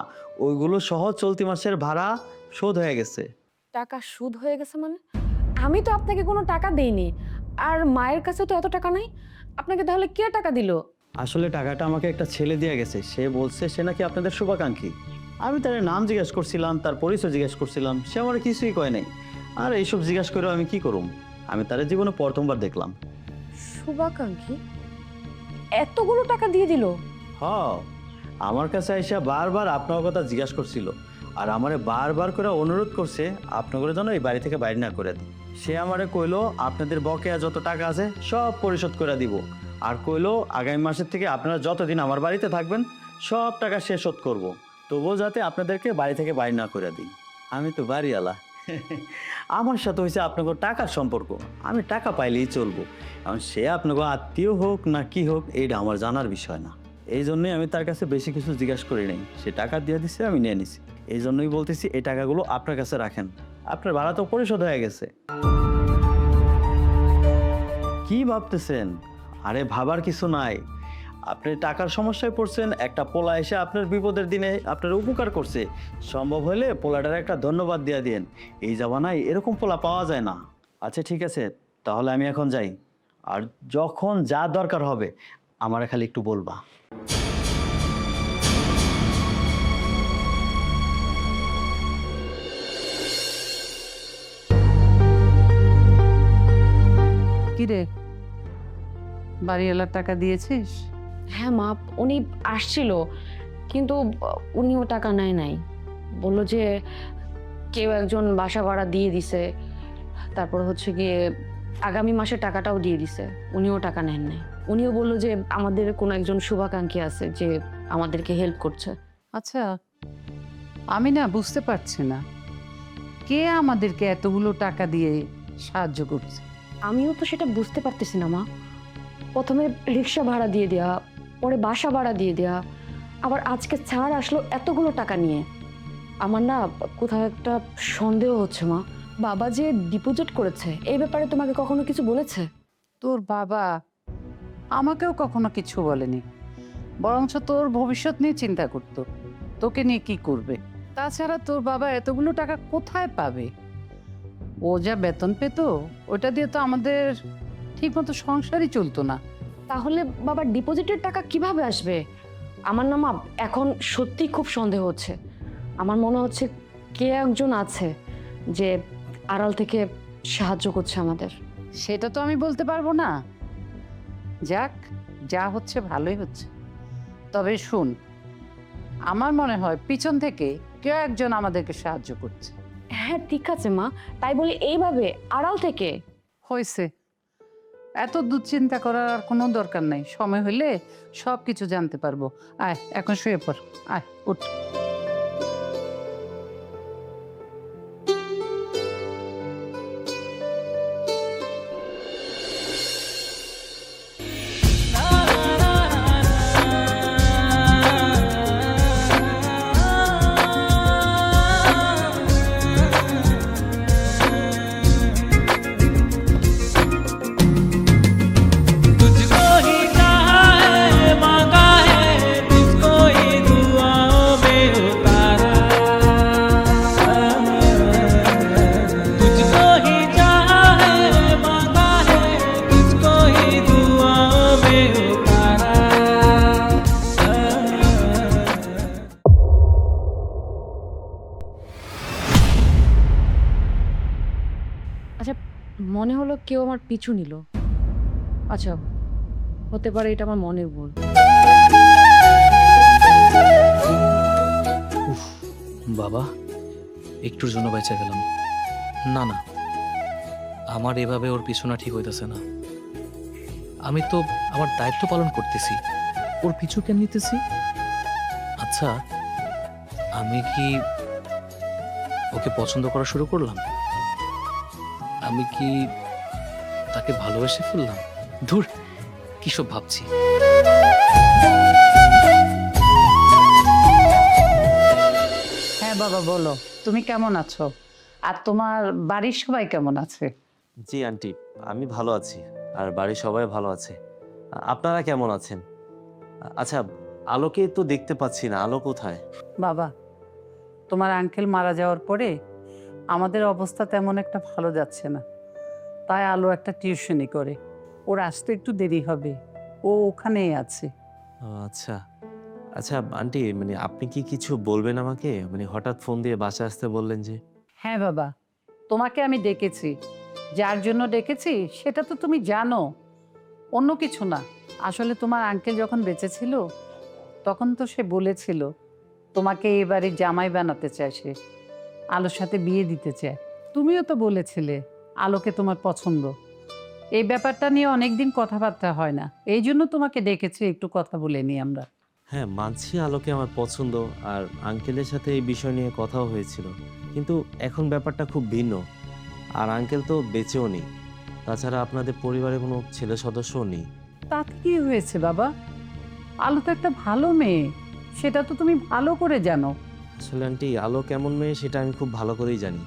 Speaker 5: ওইগুলো সহ চলতি মাসের ভাড়া শোধ হয়ে গেছে।
Speaker 7: টাকা সুদ হয়ে গেছে মানে? আমি তো আপনাকে কোনো টাকা দেইনি, আর মায়ের কাছে তো এত টাকা নাই। আপনাকে তাহলে কে টাকা দিল?
Speaker 5: আসলে টাকাটা আমাকে একটা ছেলে দিয়ে গেছে। সে বলছে সে নাকি আপনাদের শুভাকাঙ্ক্ষী। আমি তার নাম জিজ্ঞেস করছিলাম, তার পরিচয় জিজ্ঞেস করছিলাম, সে আমার কিছুই কয় নাই। আর এইসব জিজ্ঞেস করেও আমি কি করুম? আমি তার জীবনে প্রথমবার দেখলাম।
Speaker 7: শুভাকাঙ্ক্ষী এতগুলো টাকা দিয়ে দিল?
Speaker 5: হ, আমার কাছে আইসা বারবার আপনার কথা জিজ্ঞাসা করছিল, আর আমারে বারবার করে অনুরোধ করছে আপনাদের জন্য এই বাড়ি থেকে বাইরে না করে দিই। সে আমারে কইলো আপনাদের বকেয়া যত টাকা আছে সব পরিশোধ করে দিব, আর কইলো আগামী মাসের থেকে আপনারা যতদিন আমার বাড়িতে থাকবেন সব টাকা সে শোধ করবো, তবুও যাতে আপনাদেরকে বাড়ি থেকে বাইরে না করে দিই। আমি তো বাড়িওয়ালা, আমার সাথে হয়েছে আপনাকে টাকার সম্পর্ক। আমি টাকা পাইলেই চলবো। এখন সে আপনাকে আত্মীয় হোক না কি হোক, এইটা আমার জানার বিষয় না। এই জন্যই আমি তার কাছে বেশি কিছু জিজ্ঞাসা করি নাই। সে টাকা দিয়ে দিচ্ছে, আমি নিয়ে নিছি। এই জন্যই বলতেছি এই টাকাগুলো আপনার কাছে রাখেন। আপনার ভাড়া তো পরিশোধ হয়ে গেছে। কি ভাবতেছেন? আরে ভাবার কিছু নাই। আপনি টাকার সমস্যায় পড়ছেন, একটা পোলা এসে আপনার বিপদের দিনে আপনার উপকার করছে। সম্ভব হলে পোলাটার একটা ধন্যবাদ দিয়ে দিন। এই জামানায় এরকম পোলা পাওয়া যায় না। আচ্ছা ঠিক আছে, তাহলে আমি এখন যাই। আর যখন যা দরকার হবে আমারে খালি একটু বলবা।
Speaker 3: কিরে, বাড়িওয়ালার টাকা দিয়েছিস?
Speaker 7: হ্যাঁ মা, উনি আসছিল, কিন্তু উনিও টাকা নেয় নাই। বললো যে কেউ একজন বাসা ভাড়া দিয়ে দিছে, তারপর হচ্ছে গিয়ে আগামী মাসে টাকাটাও দিয়ে দিছে, উনিও টাকা নেন নাই। উনিও বললো যে আমাদের কোনো একজন শুভাকাঙ্ক্ষী আছে যে আমাদেরকে হেল্প করছে।
Speaker 3: আচ্ছা, আমি না বুঝতে পারছি না কে আমাদেরকে এতগুলো টাকা দিয়ে সাহায্য করছে।
Speaker 7: আমিও তো সেটা বুঝতে পারতেছি না মা। প্রথমে রিক্সা ভাড়া দিয়ে দেয়া, পরে বাসা ভাড়া দিয়ে দেয়া, আবার আজকে ছাড় আসলো এতগুলো টাকা নিয়ে। আমার না কোথাও একটা সন্দেহ হচ্ছে মা। বাবা যে ডিপোজিট করেছে এই ব্যাপারে তোমাকে কখনো কিছু বলেছে?
Speaker 3: তোর বাবা আমাকেও কখনো কিছু বলেনি, বরঞ্চ তোর ভবিষ্যৎ নিয়ে চিন্তা করতো, তোকে নিয়ে কি করবে। তাছাড়া তোর বাবা এতগুলো টাকা কোথায় পাবে? ও যা বেতন পেত ওটা দিয়ে তো আমাদের ঠিকমতো সংসারই চলতো না।
Speaker 7: তাহলে বাবার ডিপোজিটের টাকা কিভাবে আসবে? আমার না মা এখন সত্যি খুব সন্দেহ হচ্ছে। আমার মনে হচ্ছে কে একজন আছে যে আড়াল থেকে সাহায্য করছে আমাদের।
Speaker 3: সেটা তো আমি বলতে পারবো না। যাক, যা হচ্ছে ভালোই হচ্ছে। তবে শুন, আমার মনে হয় পিছন থেকে কেউ একজন আমাদেরকে সাহায্য করছে।
Speaker 7: হ্যাঁ ঠিক আছে মা, তাই বলে এইভাবে আড়াল থেকে?
Speaker 3: হয়েছে, এত দুশ্চিন্তা করার আর কোনো দরকার নাই। সময় হলে সব কিছু জানতে পারবো। আয় এখন শুয়ে পড়, আয় উঠ।
Speaker 9: तुझको ही चाहा है, मांगा है, तुझको ही दुआओं में उतारा। तुझको ही चाहा है, मांगा है, तुझको ही दुआओं में उतारा।
Speaker 7: আচ্ছা, মনে হলো কেউ আমার পিছু নিল। আচ্ছা, হতে পারে এটা আমার মনের ভুল।
Speaker 4: উফ, বাবা একটুর জন্য বেঁচে গেলাম। না না, আমার এভাবে ওর পিছনা ঠিক হইতেছে না। আমি তো আমার দায়িত্ব পালন করতেছি, ওর পিছু কেন নিতেছি? আচ্ছা, আমি কি ওকে পছন্দ করা শুরু করলাম? আমি কি তাকে ভালোবেসে ফেললাম? ধুর, কিসব ভাবছি।
Speaker 3: হ্যাঁ বাবা, বলো তুমি কেমন আছো, আর তোমার বাড়ির সবাই কেমন আছে?
Speaker 5: জি আন্টি, আমি ভালো আছি আর বাড়ির সবাই ভালো আছে। আপনারা কেমন আছেন? আচ্ছা, আলোকে তো দেখতে পাচ্ছি না, আলো কোথায়?
Speaker 3: বাবা, তোমার আঙ্কেল মারা যাওয়ার পরে আমাদের অবস্থা তেমন একটা ভালো যাচ্ছে না, তাই আলো একটা টিউশনি করে। ওর আসতে একটু দেরি হবে, ও ওখানেই আছে।
Speaker 5: ও, আচ্ছা আচ্ছা আন্টি, মানে আপনি কি কিছু বলবেন আমাকে? মানে হঠাৎ ফোন দিয়ে বাসায় আসতে বললেন যে।
Speaker 3: হ্যাঁ বাবা, তোমাকে আমি ডেকেছি, যার জন্য ডেকেছি সেটা তো তুমি জানো, অন্য কিছু না। আসলে তোমার আঙ্কেল যখন বেঁচে ছিল তখন তো সে বলেছিল তোমাকে এই বাড়ির জামাই বানাতে চায়, সে আলোর সাথে বিয়ে দিতে চায়। তুমিও তো বলেছিলে আলোকে তোমার পছন্দ। এই ব্যাপারটা নিয়ে অনেকদিন কথাবার্তা হয় না, এই জন্য তোমাকে ডেকেছি, একটু কথা বলে নিই আমরা।
Speaker 5: হ্যাঁ, মানছি আলোকে আমার পছন্দ, আর আঙ্কেলের সাথে এই বিষয় নিয়ে কথাও হয়েছিল, কিন্তু এখন ব্যাপারটা খুব ভিন্ন। আর আঙ্কেল তো বেঁচেও নেই, তাছাড়া আপনাদের পরিবারে কোনো ছেলে সদস্যও নেই।
Speaker 3: তাতে কি হয়েছে বাবা? আলো তো একটা ভালো মেয়ে, সেটা তো তুমি ভালো করে জানো।
Speaker 5: আসলে আন্টি, আলো কেমন মেয়ে সেটা আমি খুব ভালো করেই জানি,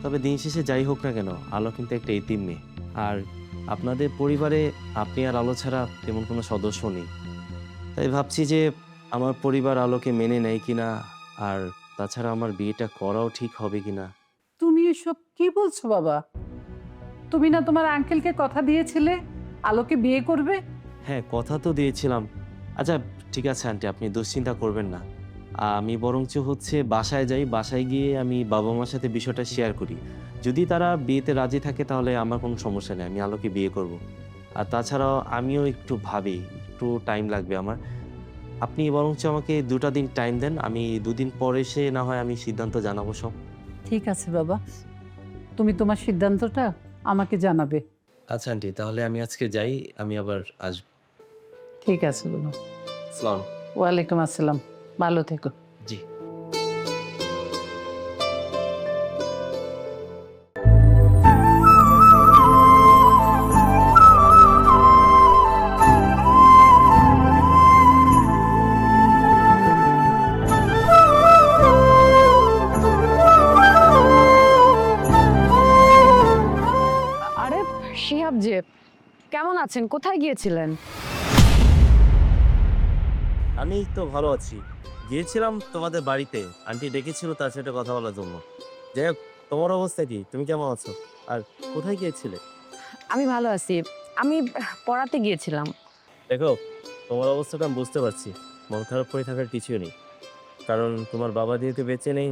Speaker 5: তবে দিন শেষে যাই হোক না কেন, আলো কিন্তু একটা এতিম মেয়ে। আর আপনাদের পরিবারে আপনি আর আলো ছাড়া তেমন কোনো সদস্য নেই, তাই ভাবছি যে আমার পরিবার আলোকে মেনে নেয় কিনা, আর তাছাড়া আমার বিয়েটা করাও ঠিক হবে কিনা।
Speaker 3: তুমি এসব কি বলছো বাবা? তুমি না তোমার আঙ্কেলকে কথা দিয়েছিলে আলোকে বিয়ে করবে?
Speaker 5: হ্যাঁ, কথা তো দিয়েছিলাম। আচ্ছা ঠিক আছে আন্টি, আপনি দুশ্চিন্তা করবেন না। আমি বরঞ্চ বাসায় যাই, বাসায় গিয়ে আমি বাবা মার সাথে বিষয়টা শেয়ার করি। যদি তারা বিয়েতে রাজি থাকে তাহলে আমার কোনো সমস্যা নেই, আমি আলোকে বিয়ে করব। আর তাছাড়াও আমিও একটু ভাবি, একটু টাইম লাগবে আমার। আপনি বরঞ্চ আমাকে 2টা দিন টাইম দেন, আমি 2 দিন পরে এসে না হয় আমি সিদ্ধান্ত জানাবো সব।
Speaker 3: ঠিক আছে বাবা, তুমি তোমার সিদ্ধান্তটা আমাকে জানাবে।
Speaker 4: আচ্ছা আন্টি, তাহলে আমি আজকে যাই, আমি আবার আসবো।
Speaker 3: ঠিক আছে বলো।
Speaker 4: সালাম।
Speaker 3: ওয়ালাইকুম আসসালাম, ভালো থেকো।
Speaker 4: জি।
Speaker 7: আরে শিহাব যে, কেমন আছেন? কোথায় গিয়েছিলেন?
Speaker 5: আমি তো ভালো আছি। গিয়েছিলাম তোমাদের বাড়িতে, আন্টি ডেকেছিল তার সাথে কথা বলার জন্য। যাই হোক, তোমার অবস্থা কি? তুমি কেমন আছো? আর কোথায় গিয়েছিলে?
Speaker 7: আমি ভালো আছি। আমি পড়াতে গিয়েছিলাম।
Speaker 5: দেখো, তোমার অবস্থাটা আমি বুঝতে পারছি। মন খারাপ করে থাকার কিছুই নেই, কারণ তোমার বাবা যেহেতু বেঁচে নেই,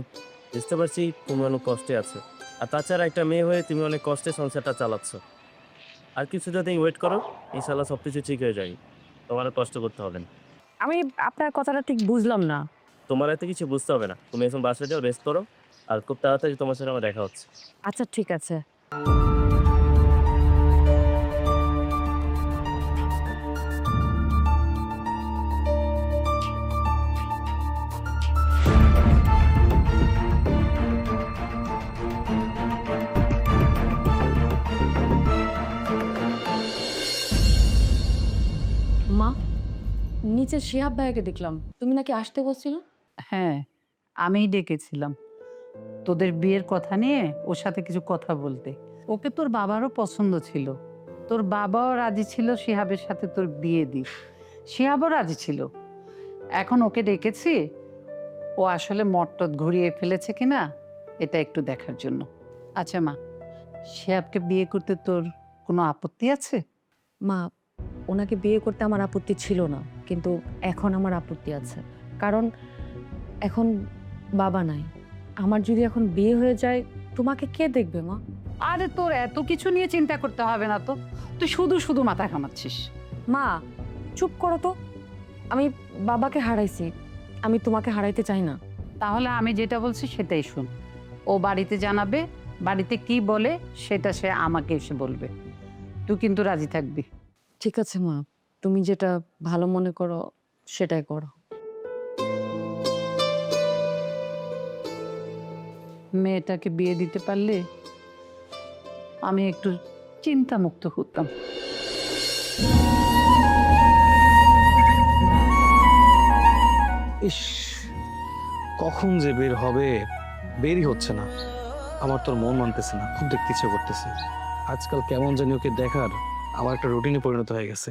Speaker 5: বুঝতে পারছি তুমি অনেক কষ্টে আছো। আর তাছাড়া একটা মেয়ে হয়ে তুমি অনেক কষ্টে সংসারটা চালাচ্ছ। আর কিছু যদি ওয়েট করো, ইনশাল্লাহ সব কিছু ঠিক হয়ে যায়। তোমার আর কষ্ট করতে হবে না।
Speaker 7: আমি আপনার কথাটা ঠিক বুঝলাম না।
Speaker 5: তোমার এত কিছু বুঝতে হবে না। তুমি এখন বাসায় যাও, রেস্ট করো, আর খুব তাড়াতাড়ি তোমার সাথে আমার দেখা হচ্ছে।
Speaker 7: আচ্ছা ঠিক আছে। মা, নিচে শিহাব ভাইকে দেখলাম, তুমি নাকি আসতে বলছিল?
Speaker 3: হ্যাঁ, আমিই ডেকেছিলাম তোদের বিয়ের কথা নিয়ে ওর সাথে কিছু কথা বলতে। ওকে তোর বাবারও পছন্দ ছিল, তোর বাবাও রাজি ছিল শিহাবের সাথে তোর বিয়ে দিস, শিহাবও রাজি ছিল। এখন ওকে ডেকেছি, ও আসলে মটটত ঘুরিয়ে ফেলেছে কিনা এটা একটু দেখার জন্য। আচ্ছা মা, শিহাবকে বিয়ে করতে তোর কোনো আপত্তি আছে?
Speaker 7: মা, ওনাকে বিয়ে করতে আমার আপত্তি ছিল না, কিন্তু এখন আমার আপত্তি আছে। কারণ এখন বাবা নাই। আমার যদি এখন বিয়ে হয়ে যায়, তোমাকে কে দেখবে মা?
Speaker 3: আরে তোর এত কিছু নিয়ে চিন্তা করতে হবে না তো, তুই শুধু শুধু মাথা ঘামাচ্ছিস।
Speaker 7: মা চুপ করো তো। আমি বাবাকে হারাইছি, আমি তোমাকে হারাইতে চাই না।
Speaker 3: তাহলে আমি যেটা বলছি সেটাই শুন। ও বাড়িতে জানাবে, বাড়িতে কি বলে সেটা সে আমাকে এসে বলবে। তুই কিন্তু রাজি থাকবি।
Speaker 7: ঠিক আছে মা, তুমি যেটা ভালো মনে করো সেটাই করো।
Speaker 3: মেয়েটাকে বিয়ে দিতে পারলে আমি একটু চিন্তামুক্ত হতাম।
Speaker 4: ইস, কখন যে বের হবে, বেরই হচ্ছে না। আমার তোর মন মানতেছে না, খুব দেখতে ইচ্ছে করতেছে। আজকাল কেমন জানি ওকে দেখার আমার একটা রুটিনে পরিণত হয়ে গেছে।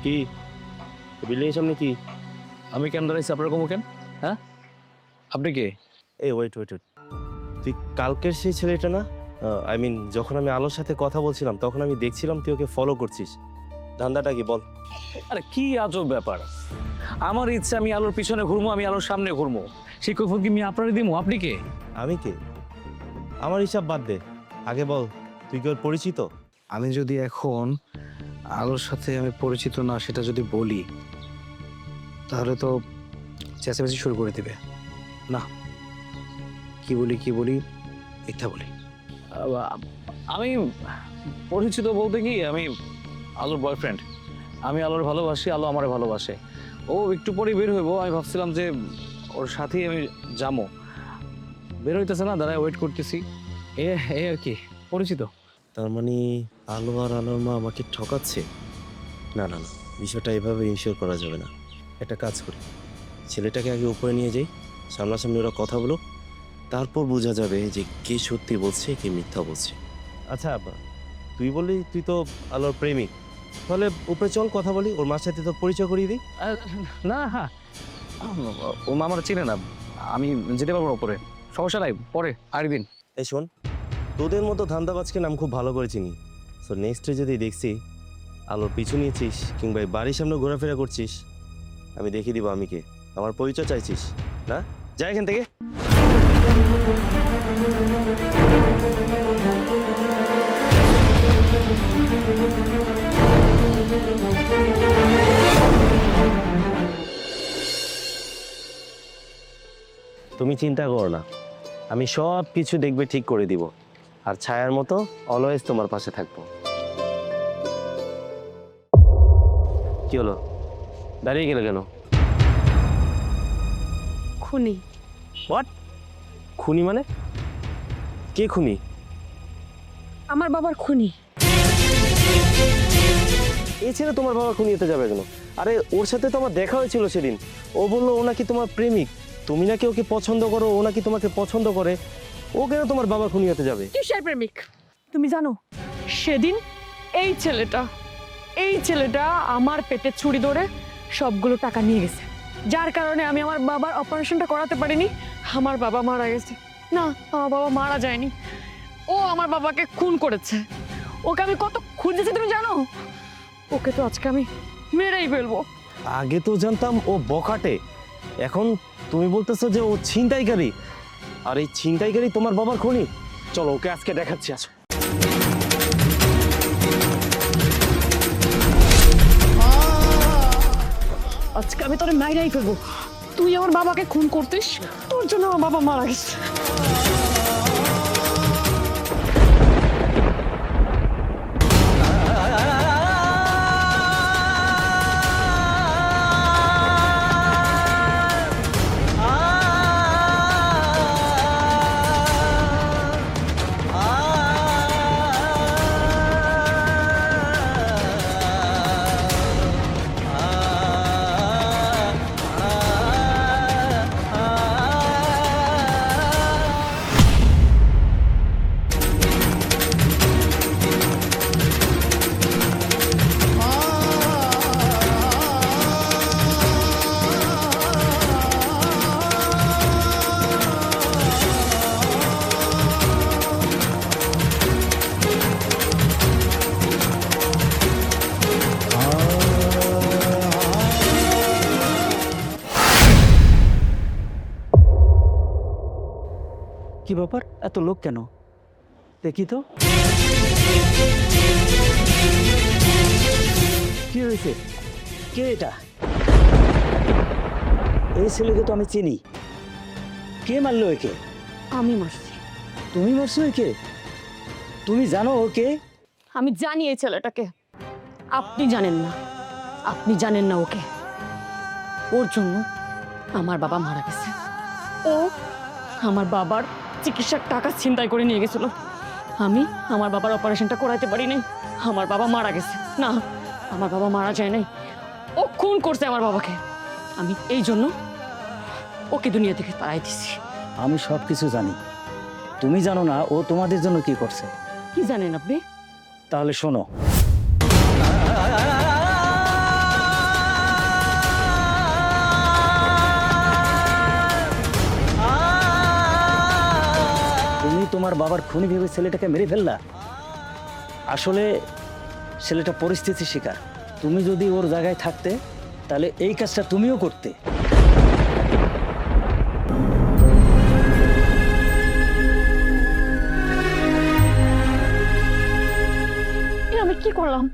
Speaker 5: কি বিল্ডিং সামনে কি?
Speaker 4: আমি কেন দাঁড়াইছি আপনার কমু কেন? হ্যাঁ, আপনি কে?
Speaker 5: এই ওয়েট ওয়েট ওয়েট, তুই কালকের সেই ছেলেটা না? আই মিন, যখন আমি আলোর সাথে কথা বলছিলাম তখন আমি দেখছিলাম তুই ওকে ফলো করছিস। ধান্দাটা কি বল?
Speaker 4: আরে কি আজব ব্যাপার! আমার ইচ্ছা আমি আলোর পিছনে ঘুরবো, আমি আলোর সামনে ঘুরবো। সেই কৈফিয়ত কি আমি আপনারই দিমু? আপনি কে?
Speaker 5: আমি কে? আমার হিসাব বাদ দে, আগে বল তুই কি ওর পরিচিত?
Speaker 4: আমি যদি এখন আলোর সাথে আমি পরিচিত না সেটা যদি বলি, তাহলে তো চেঁচামেচি শুরু করে দিবে। না, কি বলি মিথ্যা বলি। আমি পরিচিত বলতে কি, আমি আলোর বয়ফ্রেন্ড। আমি আলোর ভালোবাসি, আলো আমারে ভালোবাসে। ও একটু পরে বের হইবো, আমি ভাবছিলাম যে ওর সাথেই আমি যাবো। বের হইতেছে না, দাঁড়ায় ওয়েট করতেছি। এই আর কি, পরিচিত।
Speaker 5: তার মানে আলো আর আলোর মা আমাকে ঠকাচ্ছে? না না না, বিষয়টা এভাবে ইনশিওর করা যাবে না। একটা কাজ করি, ছেলেটাকে আগে উপরে নিয়ে যাই, সামনাসামনি ওরা কথা বলো, তারপর বোঝা যাবে যে কে সত্যি বলছে কে মিথ্যা বলছে। আচ্ছা আব্বা, তুই বললি তুই তো আলোর প্রেমিক, তাহলে উপরে চল কথা বলি, ওর মার সাথে তো পরিচয় করিয়ে দিই।
Speaker 4: না, হ্যাঁ, ও আমার চিনে না, আমি যেতে পারবো না উপরে, সমস্যা নাই, পরে আরেকদিন।
Speaker 5: এই শোন, তোদের মতো ধান্দাবাজকে নাম খুব ভালো করে চিনি। সো নেক্সটে যদি দেখছি আলোর পিছু নিয়েছিস কিংবা এই বাড়ির সামনে ঘোরাফেরা করছিস, আমি দেখিয়ে দিব আমি কে। আমার পরিচয় চাইছিস না? যা এখান থেকে। তো তুমি চিন্তা করো না, আমি সব কিছু দেখবে ঠিক করে দিব, আর ছায়ার মতো অলওয়েজ তোমার পাশে থাকবো। কি হলো, দাঁড়িয়ে গেলে কেন?
Speaker 2: খুনি।
Speaker 5: হোয়াট? খুনি মানে? কে খুনি?
Speaker 2: আমার বাবার খুনি।
Speaker 5: এই ছেলে তোমার বাবা খুনি হতে যাবে কেন? আরে ওর সাথে তো আমার দেখা হয়েছিল সেদিন, ও বললো ও নাকি তোমার প্রেমিক, তুমি নাকি ওকে পছন্দ করো, ও নাকি তোমাকে পছন্দ করে, ও কেন তোমার বাবা খুনি হতে যাবে?
Speaker 2: কিসের প্রেমিক? তুমি জানো সেদিন এই ছেলেটা আমার পেটে ছুরি ধরে সবগুলো টাকা নিয়ে গেছে, যার কারণে আমি আমার বাবার অপারেশনটা করাতে পারিনি। আমার বাবা মারা গেছে। না, আমার বাবা মারা যায়নি, ও আমার বাবাকে খুন করেছে। ওকে আমি কত খুঁজেছি তুমি জানো? ওকে তো আজকে আমি মেরেই ফেলবো।
Speaker 5: আগে তো জানতাম ও বখাটে, এখন তুমি বলতেছো যে ও ছিনতাইকারী, আর এই ছিনতাইকারী তোমার বাবার খুনি? চলো ওকে আজকে দেখাচ্ছি। আসো।
Speaker 2: আজকে আমি তোরে মাইরাই ফেলবো। তুই আমার বাবাকে খুন করতিস, তোর জন্য আমার বাবা মারা গেছে।
Speaker 8: কি ব্যাপার, এত লোক কেন? দেখি তো কি হয়েছে, কে এটা? এই ছেলেকে তো আমি চিনি, কে মারলো একে?
Speaker 2: আমি মারছি।
Speaker 8: তুমি মারছো একে? তুমি জানো ওকে?
Speaker 2: আমি জানি এই ছেলেটাকে। আপনি জানেন না, আপনি জানেন না ওকে। ওর জন্য আমার বাবা মারা গেছে। ও আমার বাবার চিকিৎসার টাকা ছিনতাই করে নিয়ে গেছিল। আমি আমার বাবার অপারেশনটা করাতে পারি নাই, আমার বাবা মারা গেছে। না, আমার বাবা মারা যায় নাই, ও খুন করছে আমার বাবাকে। আমি এই জন্য ওকে দুনিয়া থেকে তাড়াই দিছি।
Speaker 8: আমি সব কিছু জানি, তুমি জানো না ও তোমাদের জন্য কি করছে।
Speaker 2: কি জানেন আপনি?
Speaker 8: তাহলে শোনো, তুমি তোমার বাবার খুনি ভেবে ছেলেটাকে মেরে ফেললা। আসলে ছেলেটা পরিস্থিতি শিকার, তুমি যদি ওর জায়গায় থাকতে তাহলে এই কাজটা তুমিও করতে।
Speaker 2: আমি কি করলাম?